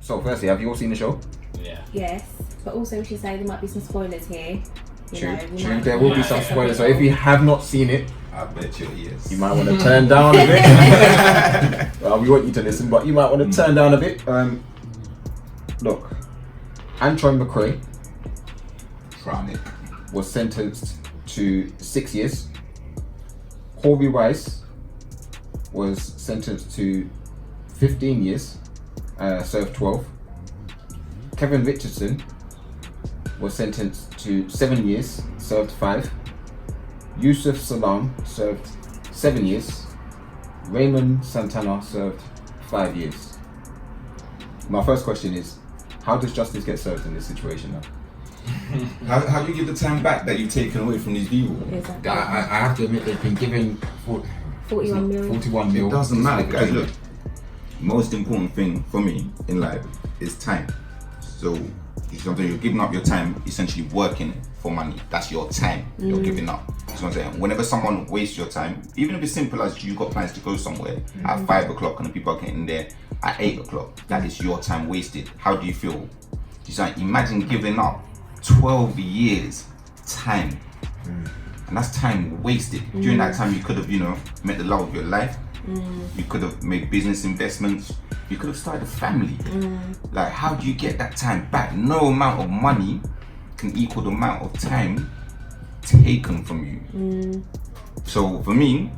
So firstly, have you all seen the show? Yeah. Yes, but also we should say there might be some spoilers here. True. There will be some spoilers. So if you have not seen it, I bet your ears. you might want to turn down a bit. Well, we want you to listen, but you might want to turn down a bit. Look, Antoine McCrae was sentenced to 6 years. Corby Rice was sentenced to 15 years, served 12. Kevin Richardson was sentenced to 7 years, served 5. Yusuf Salam served 7 years. Raymond Santana served 5 years. My first question is, how does justice get served in this situation now? How do you give the time back that you've taken away from these people? Exactly. I have to admit they've been given 41 mil. 41 mil. It doesn't matter, guys. Look, most important thing for me in life is time. So something you're giving up your time, essentially working for money. That's your time you're giving up. That's what I'm saying. Whenever someone wastes your time, even if it's simple as you got plans to go somewhere at 5 o'clock and the people are getting there at 8 o'clock, that is your time wasted. How do you feel? Just like, imagine giving up 12 years time, and that's time wasted. During that time, you could have, met the love of your life. You could have made business investments. You could have started a family. Like, how do you get that time back? No amount of money can equal the amount of time taken from you. So for me,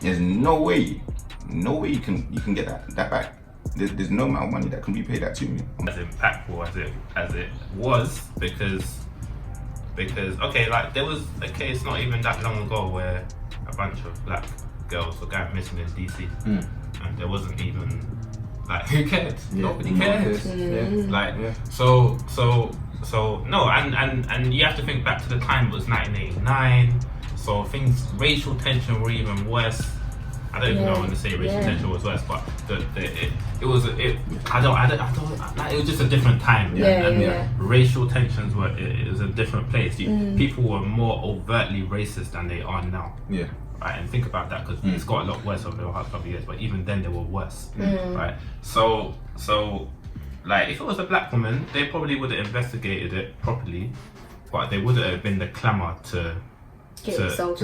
there's no way you can get that back. There's no amount of money that can repay that to me. As impactful as it was, because okay, like there was a case not even that long ago where a bunch of black girls were going missing in DC, and there wasn't even like, who cared? Nobody cared. So no, and you have to think back to the time. It was 1989, so racial tension were even worse. I don't even know when to say racial tension was worse, but it was just a different time. Racial tensions it was a different place. People were more overtly racist than they are now. Yeah. Right, and think about that, because it's got a lot worse over the past couple of years, but even then they were worse. Right. So like, if it was a black woman, they probably would have investigated it properly, but they wouldn't have been the clamour to get it solved.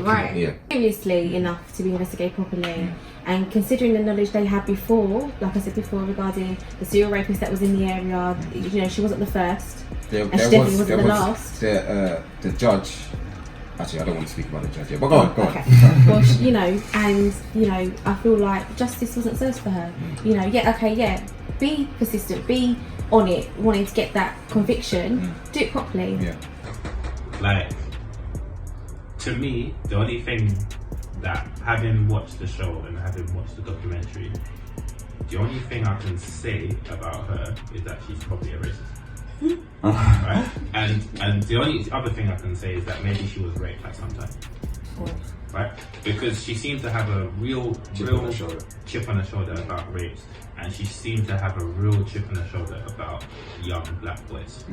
Right. Seriously enough to be investigated properly, and considering the knowledge they had before, like I said before, regarding the serial rapist that was in the area, she wasn't the first, and she definitely wasn't the last. The judge. Actually, I don't want to speak about the judge yet, but go on. Okay. Well, I feel like justice wasn't served for her. Be persistent, be on it, wanting to get that conviction, do it properly. Yeah. Like, to me, the only thing that, having watched the show and having watched the documentary, the only thing I can say about her is that she's probably a racist. Right? And the only other thing I can say is that maybe she was raped at some time. Right? Because she seemed to have a real chip on her shoulder about rapes, and she seemed to have a real chip on her shoulder about young black boys.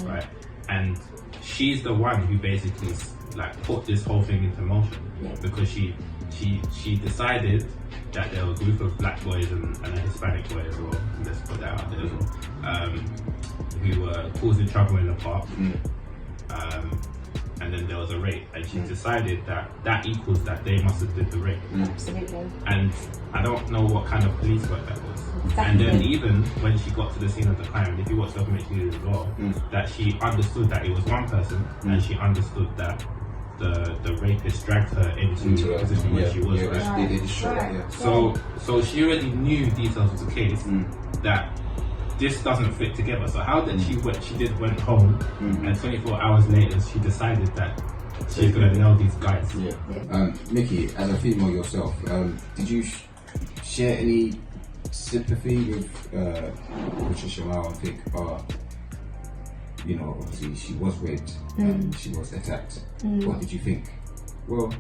Right? And she's the one who basically like put this whole thing into motion, because she decided that there were a group of black boys and a Hispanic boy as well, let's put that out there as well, who were causing trouble in the park, and then there was a rape, and she decided that equals that they must have did the rape. Absolutely. And I don't know what kind of police work that was. Exactly. And then even when she got to the scene of the crime, if you watch the documentary as well, that she understood that it was one person, and she understood that the rapist dragged her into the position where she was. So she already knew details of the case that this doesn't fit together. So how did she went home, and 24 hours later she decided that she's gonna nail these guys. Nikki, as a female yourself, did you share any sympathy with Patricia Mao and think, obviously she was raped and she was attacked? What did you think? Well,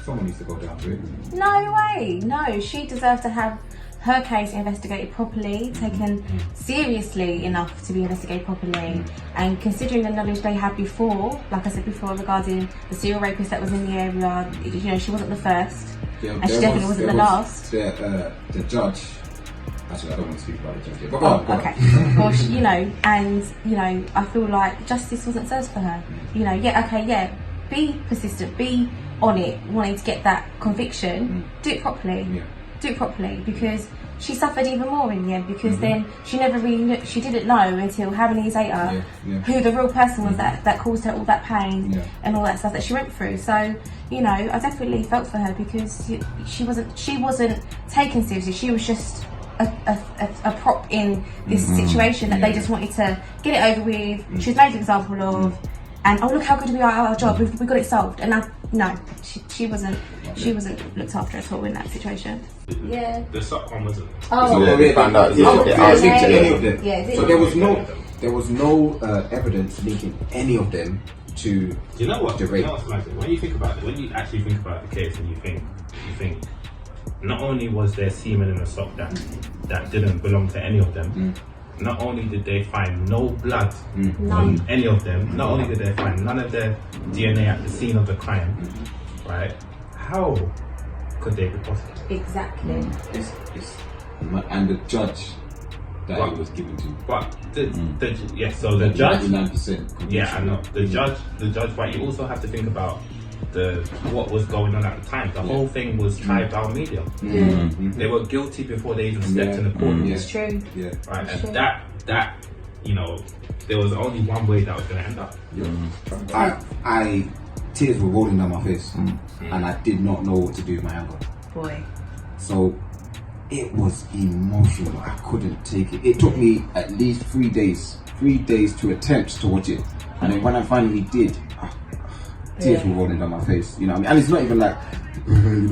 someone needs to go down to it. No way. No, she deserved to have her case investigated properly, taken seriously enough to be investigated properly, and considering the knowledge they had before, like I said before, regarding the serial rapist that was in the area, she wasn't the first, and she definitely wasn't the last. The judge Actually, I don't want to speak about the judge yet. But go on, go on. Okay. Well, I feel like justice wasn't served for her. Be persistent, be on it, wanting to get that conviction. Do it properly. Yeah. Do it properly, because she suffered even more in the end, because then she never really knew, she didn't know until how many years later who the real person was that caused her all that pain and all that stuff that she went through. So I definitely felt for her, because she wasn't taken seriously. She was just a prop in this situation that they just wanted to get it over with. She was made an example of, and oh, look how good we are at our job, we got it solved. And she wasn't looked after at all in that situation. Yeah. The sock one wasn't. Oh, yeah, they found out. So there was no evidence linking any of them to. Do you know what? The rape. You know what's magic? When you think about it, when you actually think about the case, and you think, not only was there semen in the sock that didn't belong to any of them. Not only did they find no blood on any of them, not only did they find none of their DNA at the scene of the crime, right? How could they be positive? Exactly. And the judge that it was given to. But so the judge, 99%. yeah, I know the judge, but you also have to think about what was going on at the time. The whole thing was tried down media. They were guilty before they even stepped in the court. It's true. Yeah. Right, and that there was only one way that was going to end up. I tears were rolling down my face, and I did not know what to do with my anger. Boy. So it was emotional. I couldn't take it. It took me at least 3 days to attempt to watch it, and then when I finally did, tears were rolling down my face. You know what I mean? And it's not even like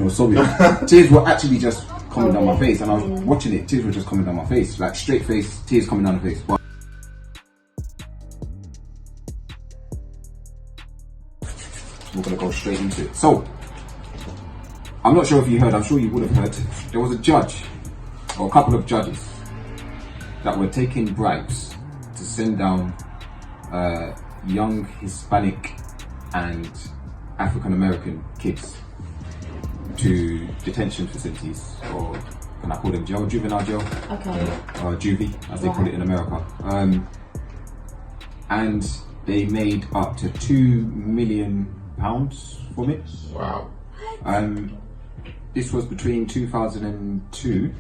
sorry. Tears were actually just coming down my face, and I was watching it. Tears were just coming down my face, like straight face, tears coming down the face. But we're gonna go straight into it. So I'm not sure if you heard. I'm sure you would have heard. There was a judge, or a couple of judges, that were taking bribes to send down young Hispanic and African American kids to detention facilities, or can I call them jail, juvenile jail? Okay. Or juvie, as they call it in America. And they made up to £2 million from it. Wow. This was between 2002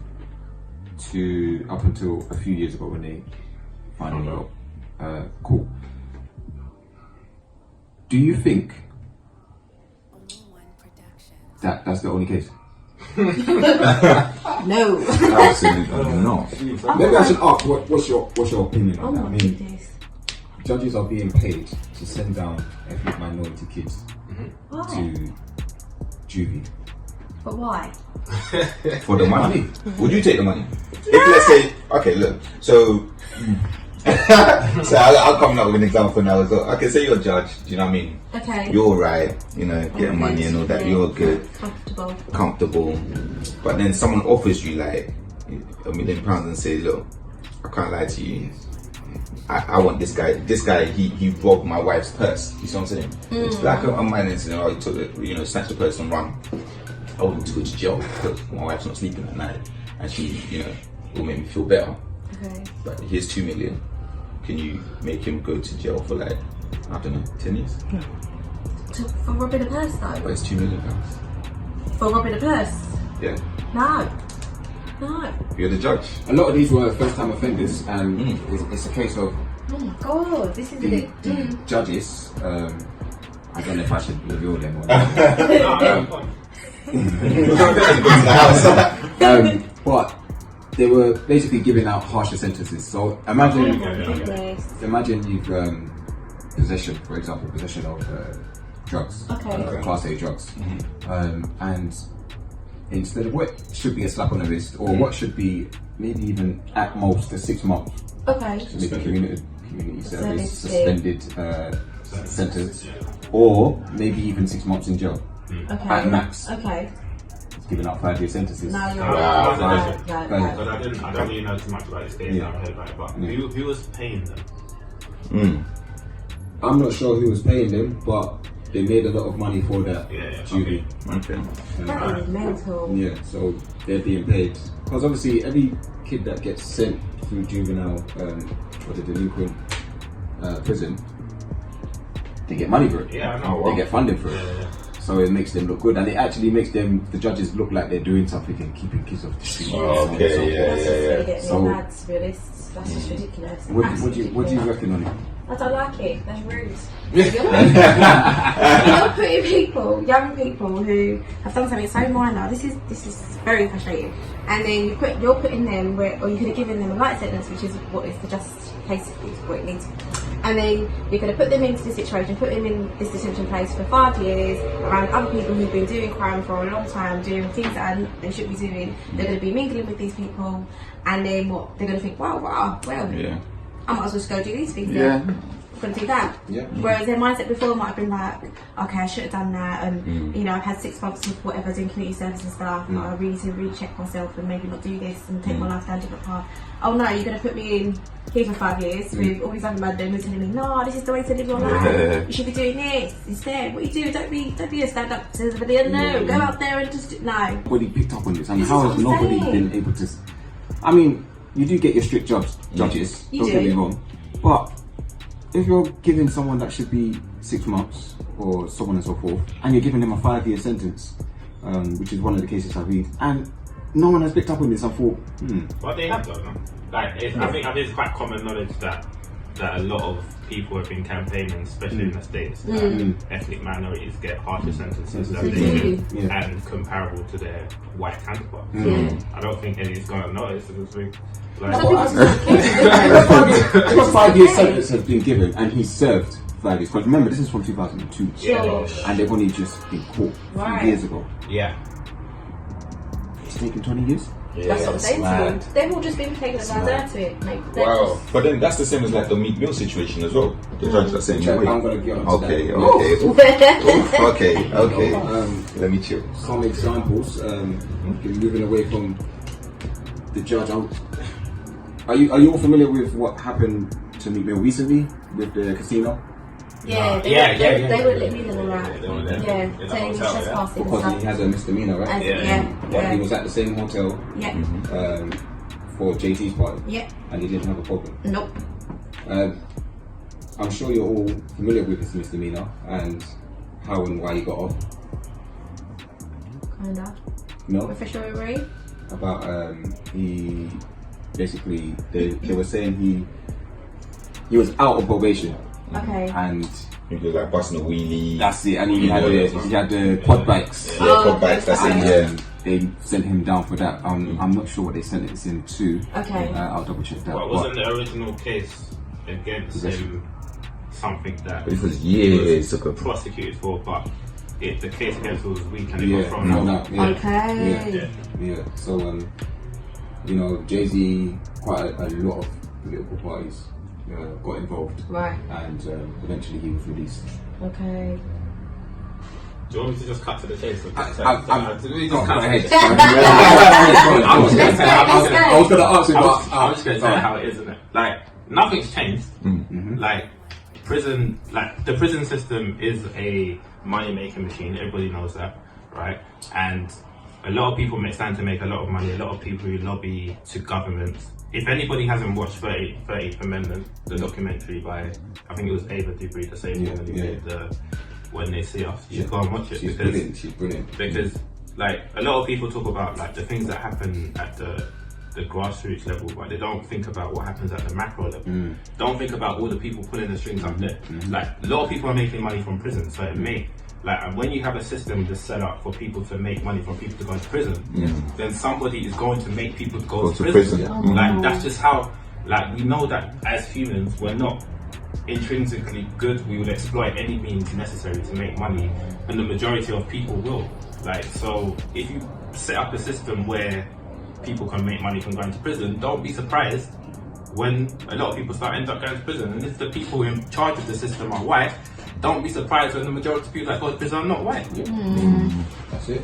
to up until a few years ago when they finally got caught. Do you think that that's the only case? No. Absolutely not. Maybe I should ask, what's your opinion on that? I mean, Goodness. judges are being paid to send down ethnic minority kids to juvie. But why? For the money. Would you take the money? If let's say, okay, look, so I'll come up with an example now as well. Okay, say you're a judge, do you know what I mean? Okay. You're right, getting money and all that, you're good, comfortable. But then someone offers you like £1 million and say, look, I can't lie to you. I want this guy, he robbed my wife's purse. You see what I'm saying? It's like a minor incident, he took it, snatched the purse and run. I want him to go to jail because my wife's not sleeping at night and she, will make me feel better. Okay. But here's £2 million. Can you make him go to jail for like, I don't know, 10 years? For robbing a purse though? But it's £2 million. For robbing a purse? Yeah. No. You're the judge. A lot of these were first time offenders, and it's a case of Oh my god, this is the judges. I don't know if I should reveal them or not. But they were basically giving out harsher sentences. So imagine you've possession of drugs, class A drugs, and instead of what should be a slap on the wrist, or what should be maybe even at most a 6 months, maybe community service, suspended sentence, or maybe even 6 months in jail at max. It's giving out 5-year sentences. But I don't really know too much about this case. I've heard about it, but who was paying them? I'm not sure who was paying them, but they made a lot of money for that duty. Okay. That is mental. Yeah, so they're being paid because obviously every kid that gets sent through juvenile or the delinquent prison, they get money for it. Yeah, I know. They get funding for it. Yeah. So it makes them look good, and it actually makes them, the judges, look like they're doing something and keeping kids off the street. Okay, That's yeah. really mad, to be honest. That's just ridiculous. What do you reckon on it? I don't like it. That's rude. You're putting people, young people who have done something so minor. This is very frustrating. And then you're putting them where, or you could have given them a light sentence, which is what is the just case, is what it needs. And then you're going to put them into this situation, put them in this detention place for 5 years around other people who've been doing crime for a long time, doing things that they shouldn't be doing. They're going to be mingling with these people, and then what? They're going to think, well, Yeah. I might as well just go do these things. Yeah. I'm going to do that. Yeah. Whereas their mindset before might have been like, okay, I should have done that, and you know, I've had 6 months of whatever doing community service and stuff. And I really need to recheck myself and maybe not do this and take my life down a different path. Oh no, you're going to put me in here for 5 years with all these other mad men telling me, no, this is the way to live your life. You should be doing this instead. What you do, don't be a stand-up civilian. No, go out there and just no. Nobody picked up on this, and This how is has what I'm nobody saying. been able to? I mean, you do get your strict judges. You Don't get do. me wrong, but if you're giving someone that should be 6 months or so on and so forth, and you're giving them a 5-year sentence, which is one of the cases I read, and no one has picked up on this, I thought, But they have though, no? Like, I think it's quite common knowledge that a lot of people have been campaigning, especially in the States, that ethnic minorities get harsher sentences than they do, and comparable to their white counterparts. I don't think anybody's gonna notice this week. Like, if a 5-year sentence has been given and he served 5 years, because remember, this is from 2002, and they've only just been caught 3 years ago. yeah. It's taken 20 years. That's what I'm saying to you. They've all just been taking advantage to it. Like, they're Wow. just- But then that's the same as like the Meek Mill situation as well. The judge that's saying, I'm wait. gonna get onto Okay, that. okay. Let me chill. Some examples, moving away from the judge. Are you all familiar with what happened to Meek Mill recently with the casino? Yeah, they wouldn't let me in on that. Yeah, saying he's just passing and Because he stuff. has a misdemeanor, right? But he was at the same hotel for JT's party, and he didn't have a problem. Nope. I'm sure you're all familiar with his misdemeanor and how and why he got off. Kinda. No? Official memory? About he basically they were saying he was out of probation. Okay. And He was like busting a wheelie. that's it, and he had the quad bikes. Quad bikes, that's it, yeah. They sent him down for that. I'm not sure what they sentenced him to. Okay. I'll double check that. Well, wasn't the original case against him something that But it was years he ago. was prosecuted for, but the case against him was weak and it Yeah, got thrown no, out. no, yeah. Okay. Yeah. So you know, Jay-Z, quite a lot of political parties got involved, Right. and eventually he was released. Okay. Do you want me to just cut to the chase? I I was going to answer, but I'm just going to say how it is, isn't it? Like, nothing's changed. Like, the prison system is a money-making machine. Everybody knows that, right? And a lot of people stand to make a lot of money. A lot of people who lobby to governments. If anybody hasn't watched 30th Amendment, the documentary by, I think it was Ava DuBree, the same woman who made the When They See Us, you should go and watch it. She's brilliant. She's brilliant. Because, like, a lot of people talk about like the things that happen at the grassroots level, but they don't think about what happens at the macro level. Don't think about all the people pulling the strings up there. Like, a lot of people are making money from prison, so it may, like, when you have a system that's set up for people to make money from people to go to prison, then somebody is going to make people go to prison. Like, that's just how, like, we know that as humans, we're not intrinsically good. We will exploit any means necessary to make money, and the majority of people will. Like, so if you set up a system where people can make money from going to prison, don't be surprised when a lot of people end up going to prison. And if the people in charge of the system are white, don't be surprised when the majority of people that go to prison are not white. That's it.